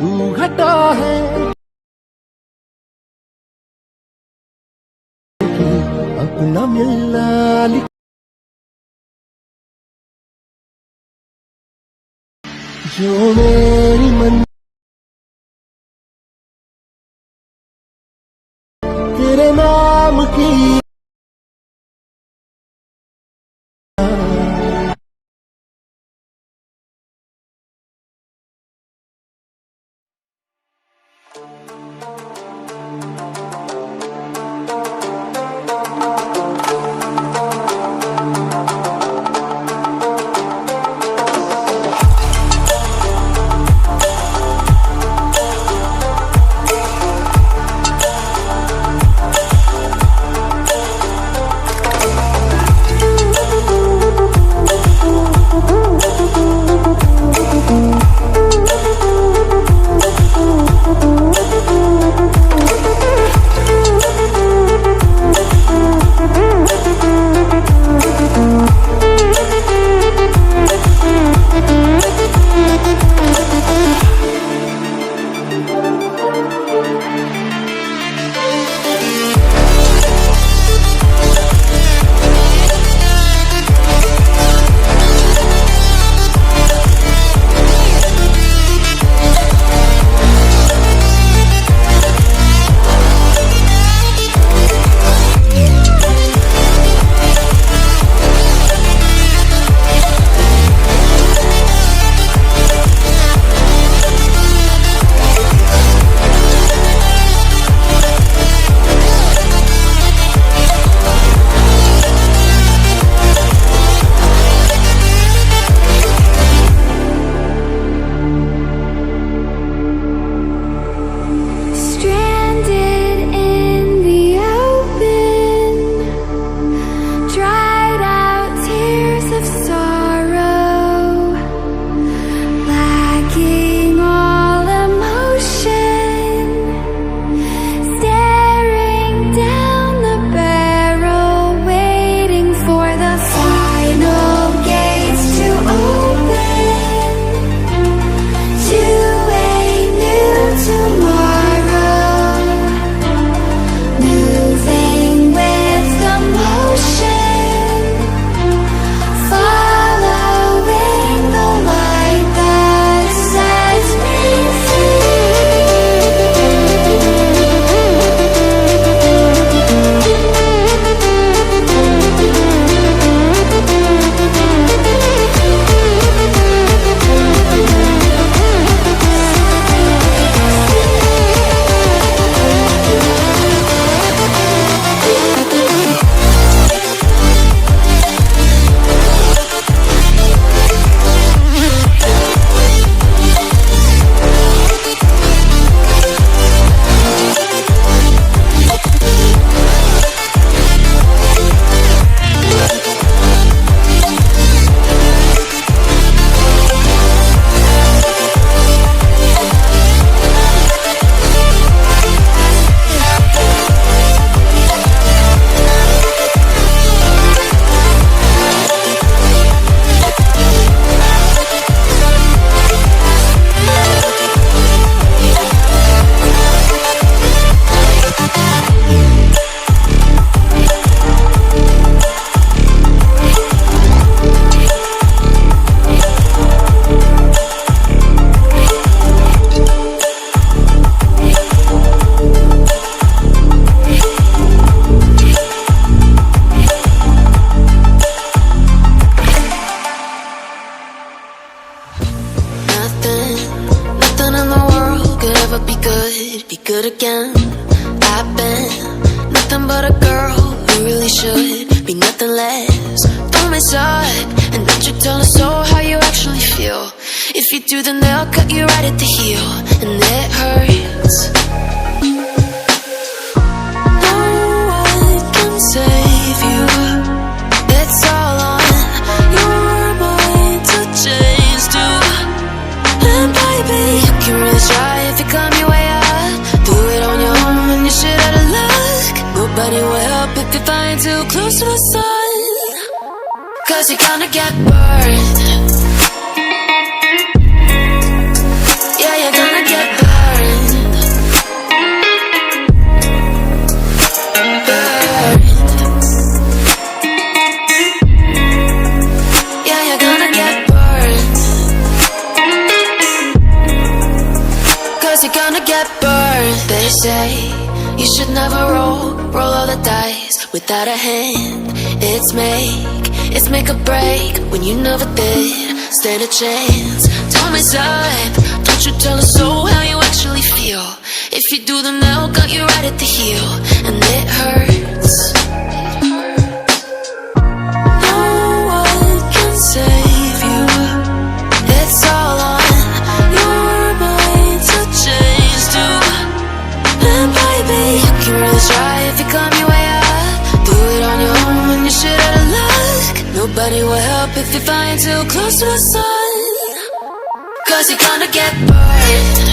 तू घटा है अपना मिलना जो मेरी मन तेरे नाम की be good again. I've been nothing but a girl who really should be nothing less. Don't mess up and don't you tell us so how you actually feel. If you do, then they'll cut you right at the heel, and it hurts. No one can save you. It's all on your mind to change too. And baby, you can really try if you climb your way up. Do it on your own when you're shit out of luck. Nobody will help if you're flying too close to the sun, 'cause you're gonna get burned. Yeah, you're gonna get burned. You should never roll all the dice without a hand. It's make or break when you never did stand a chance. Don't mess up, don't you tell us so how you actually feel. If you do, then they'll cut you right at the heel, and it hurts. No one can save you. It's all on your mind to change too. And baby, you can really try if you climb your way up. Do it on your own when you're shit out of luck. Nobody will help if you're flying too close to the sun. 'Cause you're gonna get burned.